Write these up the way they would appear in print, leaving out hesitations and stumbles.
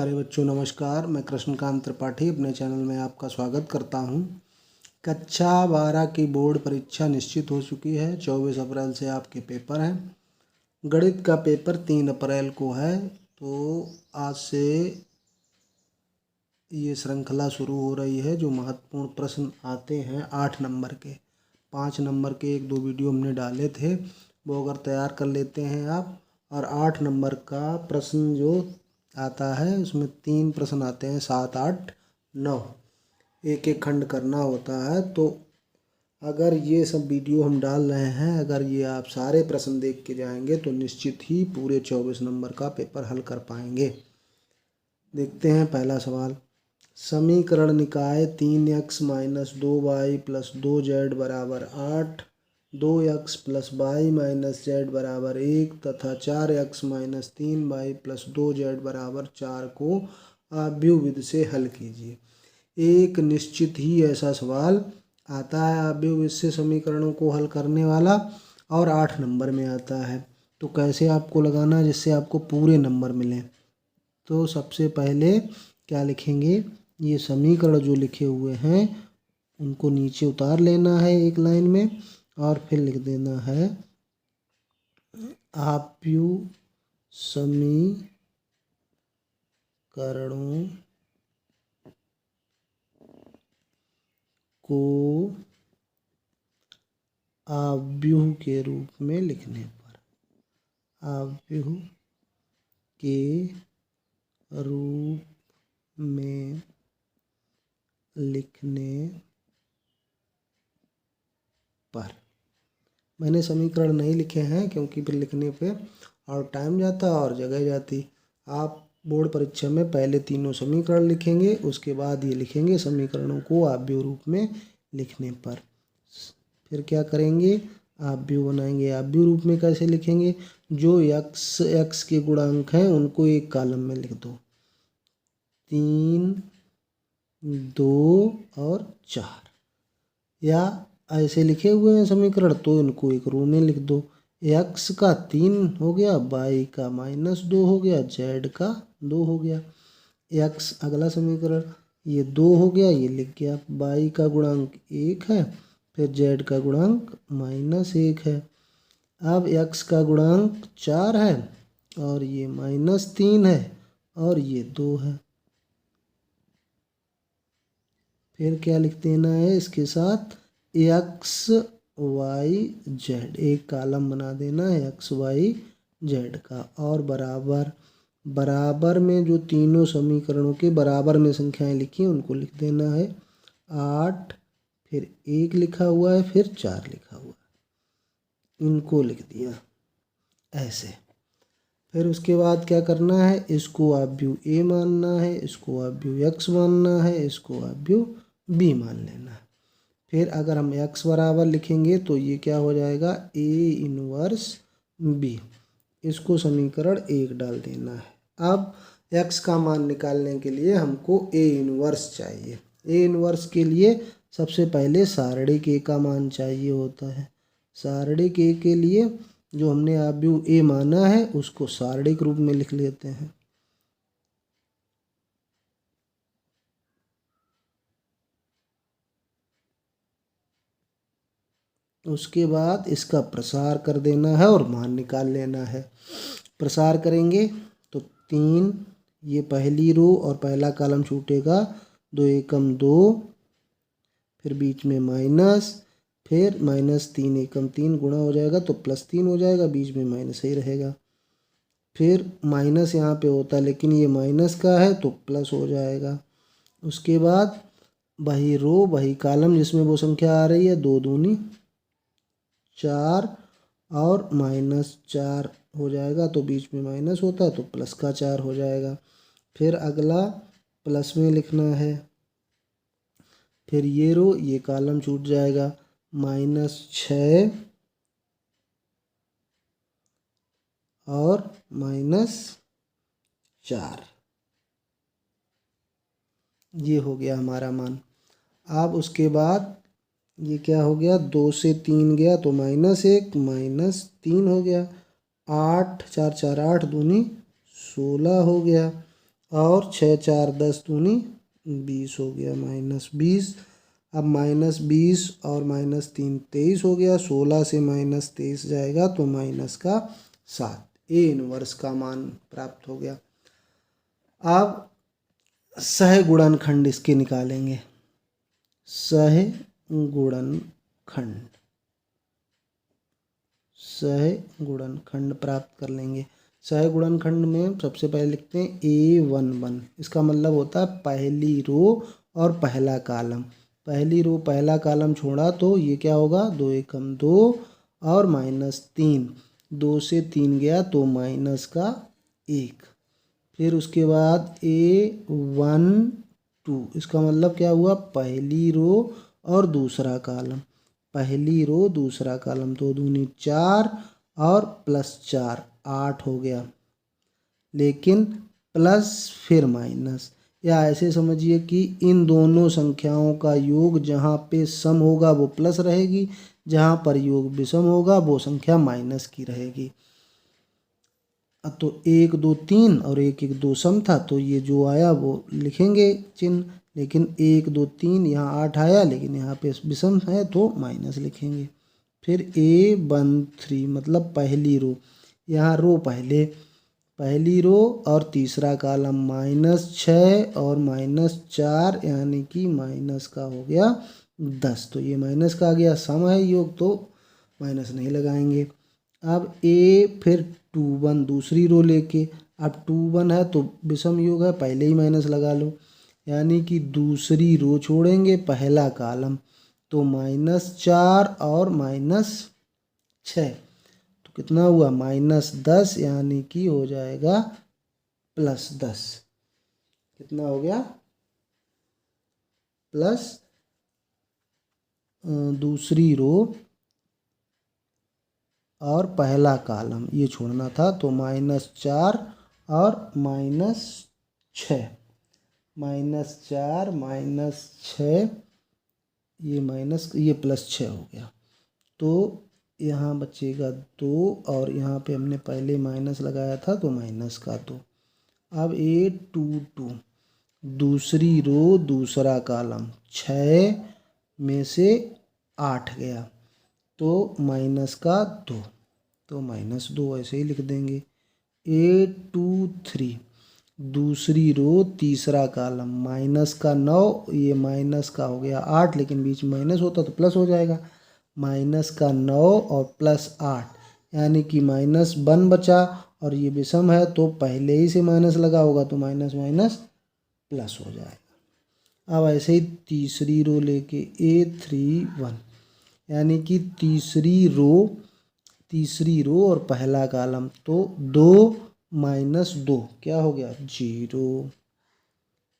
प्यारे बच्चों नमस्कार। मैं कृष्णकांत त्रिपाठी अपने चैनल में आपका स्वागत करता हूं। कक्षा 12 की बोर्ड परीक्षा निश्चित हो चुकी है। 24 अप्रैल से आपके पेपर हैं। गणित का पेपर 3 अप्रैल को है। तो आज से ये श्रृंखला शुरू हो रही है। जो महत्वपूर्ण प्रश्न आते हैं 8 नंबर के, 5 नंबर के 1-2 वीडियो हमने डाले थे, वो अगर तैयार कर लेते हैं आप। और 8 नंबर का प्रश्न जो आता है उसमें 3 प्रश्न आते हैं, 7, 8, 9, एक एक खंड करना होता है। तो अगर ये सब वीडियो हम डाल रहे हैं, अगर ये आप सारे प्रश्न देख के जाएंगे तो निश्चित ही पूरे 24 नंबर का पेपर हल कर पाएंगे। देखते हैं पहला सवाल। समीकरण निकाय 3x - 2y + 2z = 8, 2x + y - z = 1 तथा 4x - 3y + 2z = 4 को आव्यूह विधि से हल कीजिए। एक निश्चित ही ऐसा सवाल आता है आव्यूह विधि से समीकरणों को हल करने वाला, और 8 नंबर में आता है। तो कैसे आपको लगाना है जिससे आपको पूरे नंबर मिलें। तो सबसे पहले क्या लिखेंगे, ये समीकरण जो लिखे हुए हैं उनको नीचे उतार लेना है एक लाइन में, और फिर लिख देना है आव्यूह समीकरणों को आव्यूह के रूप में लिखने पर, आव्यूह के रूप में लिखने पर। मैंने समीकरण नहीं लिखे हैं क्योंकि फिर लिखने पे और टाइम जाता और जगह जाती। आप बोर्ड परीक्षा में पहले तीनों समीकरण लिखेंगे, उसके बाद ये लिखेंगे समीकरणों को आव्यूह रूप में लिखने पर। फिर क्या करेंगे, आव्यूह बनाएंगे। आव्यूह रूप में कैसे लिखेंगे, जो x के गुणांक हैं उनको एक कॉलम में लिख दो, 3, 2 और 4, या ऐसे लिखे हुए हैं समीकरण तो इनको एक रो में लिख दो। x का 3 हो गया, y का -2 हो गया, z का 2 हो गया। x अगला समीकरण, ये 2 हो गया, ये लिख गया। y का गुणांक 1 है, फिर z का गुणांक -1 है। अब x का गुणांक 4 है और ये -3 है और ये 2 है। फिर क्या लिख देना है इसके साथ, x y z, एक कॉलम बना देना है x y z का, और बराबर। बराबर में जो तीनों समीकरणों के बराबर में संख्याएं लिखी हैं उनको लिख देना है। 8, फिर 1 लिखा हुआ है, फिर 4 लिखा हुआ है, इनको लिख दिया ऐसे। फिर उसके बाद क्या करना है, इसको आव्यूह a मानना है, इसको आव्यूह x मानना है, इसको आव्यूह b मान लेना है। फिर अगर हम x बराबर लिखेंगे तो ये क्या हो जाएगा, a इनवर्स b। इसको समीकरण 1 डाल देना है। अब x का मान निकालने के लिए हमको a इनवर्स चाहिए। a इनवर्स के लिए सबसे पहले सारणिक a का मान चाहिए होता है। सारणिक a के लिए जो हमने आव्यूह a माना है उसको सारणिक रूप में लिख लेते हैं। उसके बाद इसका प्रसार कर देना है और मान निकाल लेना है। प्रसार करेंगे तो 3, ये पहली रो और पहला कॉलम छूटेगा, 2 एकम 2, फिर बीच में माइनस, फिर -3 एकम 3 गुणा हो जाएगा तो +3 हो जाएगा, बीच में माइनस ही रहेगा। फिर माइनस यहाँ पे होता है लेकिन ये माइनस का है तो प्लस हो जाएगा। उसके बाद वही रो वही कॉलम जिसमें वो संख्या आ रही है, 2 दूनी 4 और -4 हो जाएगा, तो बीच में माइनस होता है तो प्लस का 4 हो जाएगा। फिर अगला प्लस में लिखना है। फिर ये रो ये कॉलम छूट जाएगा, -6 और -4, ये हो गया हमारा मान। अब उसके बाद ये क्या हो गया, 2 से 3 गया तो -1 -3 हो गया। 8 4 4 8 दूनी 16 हो गया। और 6 4 10 दूनी 20 हो गया -20। अब -20 और -3 23 हो गया। 16 से -23 जाएगा तो -7। ए इनवर्स का मान प्राप्त हो गया। अब सह गुणनखंड इसके निकालेंगे। सह गुणनखंड प्राप्त कर लेंगे। सह गुणनखंड में सबसे पहले लिखते हैं A11। इसका मतलब होता है पहली रो और पहला कॉलम। पहली रो पहला कॉलम छोड़ा तो ये क्या होगा, 2 एकम 2 और -3। 2 से 3 गया तो -1। फिर उसके बाद A12। इसका मतलब क्या हुआ, पहली रो और दूसरा कॉलम। पहली रो दूसरा कॉलम, 2 दूनी 4 और +4 8 हो गया। लेकिन प्लस फिर माइनस, या ऐसे समझिए कि इन दोनों संख्याओं का योग जहाँ पे सम होगा वो प्लस रहेगी, जहाँ पर योग विषम होगा वो संख्या माइनस की रहेगी। तो 1 2 3 और 1 1 2 सम था तो ये जो आया वो लिखेंगे चिन्ह। लेकिन 1 2 3 यहाँ 8 आया, लेकिन यहाँ पे विषम है तो माइनस लिखेंगे। फिर A13 मतलब पहली रो, यहाँ रो पहली रो और तीसरा कॉलम -6 और -4 यानी कि माइनस का हो गया 10। तो ये माइनस का आ गया, सम है योग तो माइनस नहीं लगाएंगे। अब फिर 21 दूसरी रो लेके, अब 21 है तो विषम योग है, पहले ही माइनस लगा लो। यानी कि दूसरी रो छोड़ेंगे पहला कॉलम, तो -4 और -6 तो कितना हुआ, -10। यानी कि हो जाएगा +10। कितना हो गया, प्लस दूसरी रो और पहला कॉलम ये छोड़ना था तो -4 और -6। -4 -6 ये +6 हो गया। तो यहाँ बचेगा 2 और यहाँ पे हमने पहले माइनस लगाया था तो माइनस का 2। अब A22 दूसरी रो दूसरा कॉलम, 6 में से 8 गया तो माइनस का 2, तो -2 ऐसे ही लिख देंगे। A23 दूसरी रो तीसरा कॉलम, माइनस का 9, ये माइनस का हो गया 8, लेकिन बीच में माइनस होता तो प्लस हो जाएगा। माइनस का 9 और +8 यानी कि -1 बचा, और ये विषम है तो पहले ही से माइनस लगा होगा तो माइनस माइनस प्लस हो जाएगा। अब ऐसे ही तीसरी रो लेके A31 यानी कि तीसरी रो और पहला कॉलम, तो 2 - 2 क्या हो गया, 0।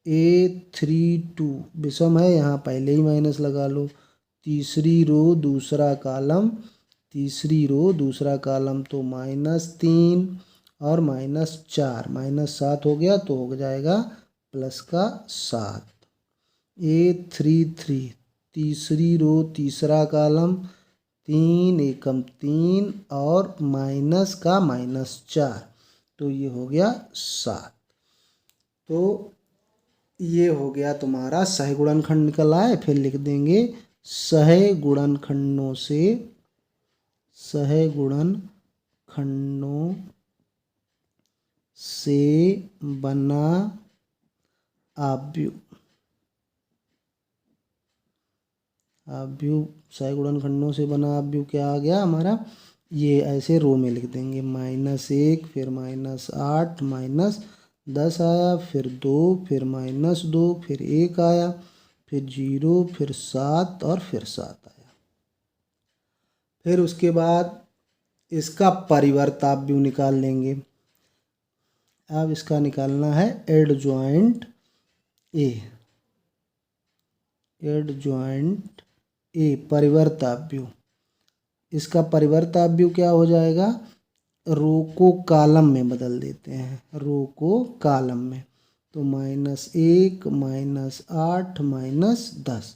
A32 विषम है, यहाँ पहले ही माइनस लगा लो। तीसरी रो दूसरा कॉलम तो -3 और -4 -7 हो गया तो हो जाएगा +7। A33 तीसरी रो तीसरा कॉलम, 3 एकम 3 और माइनस का -4 तो ये हो गया 7। तो ये हो गया तुम्हारा सह गुणनखंड निकल आए। फिर लिख देंगे सह गुणनखंडों से बना आव्यूह। सह गुणनखंडों से बना आव्यूह क्या आ गया हमारा, ये ऐसे रो में लिख देंगे। -1 फिर -8 -10 आया, फिर 2 फिर -2 फिर 1 आया, फिर 0 फिर 7 और फिर 7 आया। फिर उसके बाद इसका परिवर्त आव्यूह निकाल लेंगे। अब इसका निकालना है एडजॉइंट ए परिवर्त आव्यूह। इसका परिवर्त आव्यूह क्या हो जाएगा, रो को कॉलम में बदल देते हैं, रो को कॉलम में, तो -1 -8 -10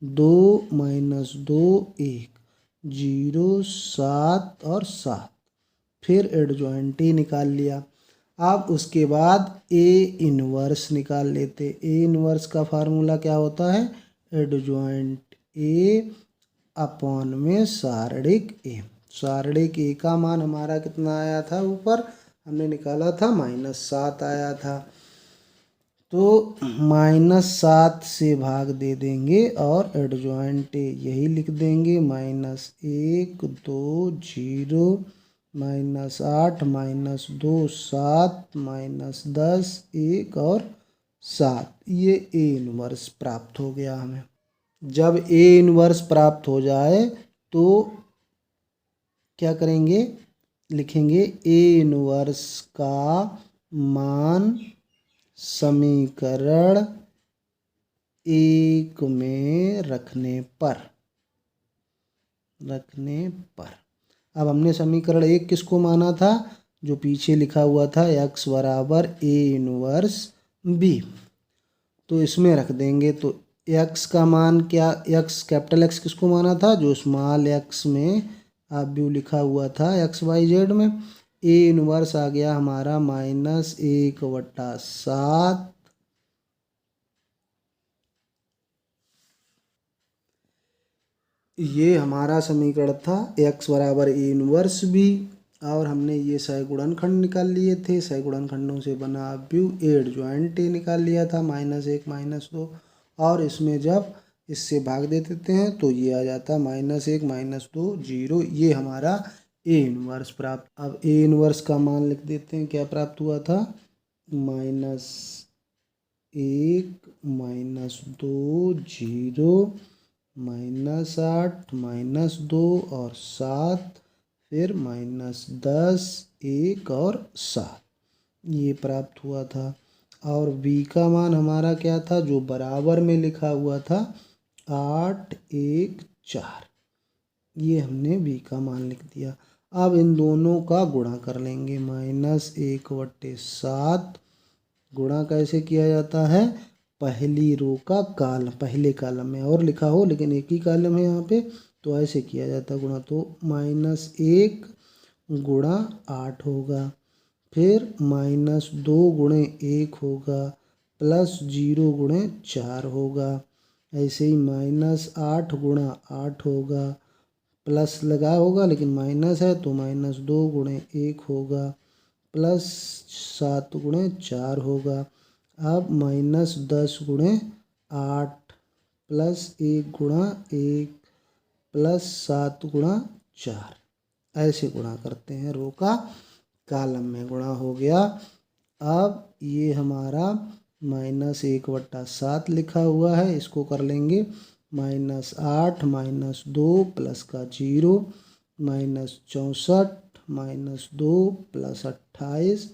2 -2 1 0 7 और 7। फिर एडजॉइंट ए निकाल लिया। अब उसके बाद ए इनवर्स निकाल लेते। ए इनवर्स का फार्मूला क्या होता है, एडजॉइंट ए अपॉन में सारणिक ए। सारणिक ए का मान हमारा कितना आया था, ऊपर हमने निकाला था -7 आया था, तो -7 से भाग दे देंगे और एडजॉइंट ए यही लिख देंगे, -1 2 0 -8 -2 7 -10 1 और 7। ये ए इनवर्स प्राप्त हो गया हमें। जब ए इनवर्स प्राप्त हो जाए तो क्या करेंगे, लिखेंगे ए इनवर्स का मान समीकरण 1 में रखने पर। अब हमने समीकरण 1 किसको माना था, जो पीछे लिखा हुआ था x बराबर ए इनवर्स बी, तो इसमें रख देंगे। तो x का मान क्या, x कैपिटल X किसको माना था, जो स्मॉल x में आप व्यू लिखा हुआ था XYZ में। ए इनवर्स आ गया हमारा -1/7। ये हमारा समीकरण था x बराबर ए इनवर्स बी, और हमने ये सहगुणनखंड निकाल लिए थे। सहगुणनखंडों से बना व्यू एडजॉइंट ए निकाल लिया था, -1 -2, और इसमें जब इससे भाग दे देते हैं तो ये आ जाता -1 -2 0। ये हमारा ए इनवर्स प्राप्त। अब ए इनवर्स का मान लिख देते हैं, क्या प्राप्त हुआ था, -1 -2 0 -8 -2 और 7, फिर -10 1 और 7, ये प्राप्त हुआ था। और b का मान हमारा क्या था, जो बराबर में लिखा हुआ था 8 1 4, ये हमने b का मान लिख दिया। अब इन दोनों का गुणा कर लेंगे, -1/7 गुणा कैसे किया जाता है, पहली रो का कॉलम, पहले कॉलम में और लिखा हो लेकिन एक ही कॉलम है यहाँ पे, तो ऐसे किया जाता है गुणा। तो -1 गुणा 8 होगा, फिर -2 गुणे 1 होगा, +0 गुणे 4 होगा। ऐसे ही -8 गुणा 8 होगा, प्लस लगा होगा लेकिन माइनस है तो -2 गुणे 1 होगा, +7 गुणे 4 होगा। अब -10 गुणे 8 +1 गुणा 1 +7 गुणा 4, ऐसे गुणा करते हैं, रो का कॉलम में गुणा हो गया। अब ये हमारा -1/7 लिखा हुआ है, इसको कर लेंगे -8 -2 प्लस का 0 -64 -2 + 28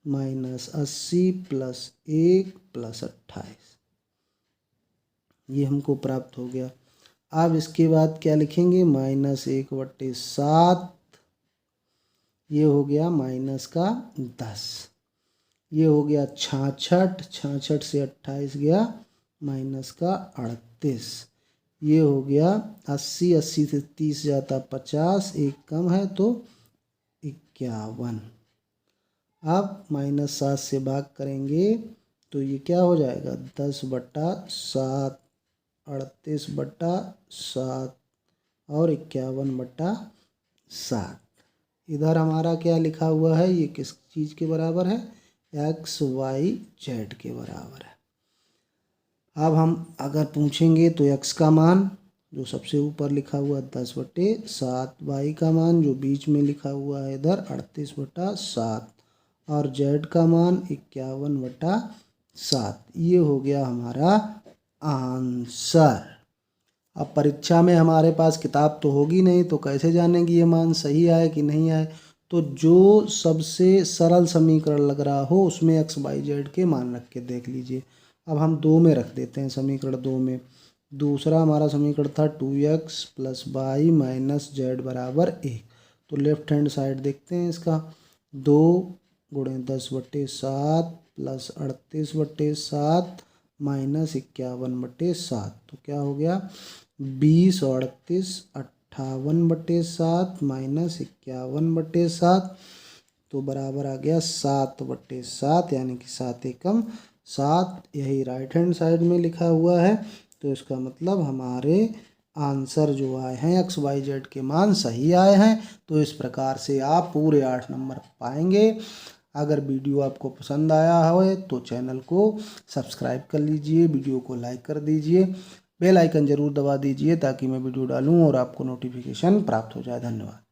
-80 + 1 + 28, ये हमको प्राप्त हो गया। अब इसके बाद क्या लिखेंगे, -1/7, ये हो गया -10, ये हो गया 66, 66 से 28 गया -38, ये हो गया 80, 80 से 30 जाता 50, एक कम है तो 51। अब -7 से भाग करेंगे तो ये क्या हो जाएगा, 10/7, 38/7 और 51/7। इधर हमारा क्या लिखा हुआ है, ये किस चीज़ के बराबर है, XYZ के बराबर है। अब हम अगर पूछेंगे तो x का मान जो सबसे ऊपर लिखा हुआ 10/7, y का मान जो बीच में लिखा हुआ है इधर 38/7 और z का मान 51/7, ये हो गया हमारा आंसर। अब परीक्षा में हमारे पास किताब तो होगी नहीं, तो कैसे जानेंगे ये मान सही आए कि नहीं आए। तो जो सबसे सरल समीकरण लग रहा हो उसमें XYZ के मान रख के देख लीजिए। अब हम 2 में रख देते हैं, समीकरण 2 में। दूसरा हमारा समीकरण था 2x + y - z बराबर 1। तो लेफ्ट हैंड साइड देखते हैं इसका, 2 गुणे 10/7 + 38/7 - 51/7, तो क्या हो गया 20 और 38 58/7 - 51/7, तो बराबर आ गया 7/7 यानी कि 7 एकम 7। यही राइट हैंड साइड में लिखा हुआ है। तो इसका मतलब हमारे आंसर जो आए हैं XYZ के मान सही आए हैं। तो इस प्रकार से आप पूरे 8 नंबर पाएंगे। अगर वीडियो आपको पसंद आया हो तो चैनल को सब्सक्राइब कर लीजिए, वीडियो को लाइक कर दीजिए, बेल आइकन ज़रूर दबा दीजिए ताकि मैं वीडियो डालूं और आपको नोटिफिकेशन प्राप्त हो जाए। धन्यवाद।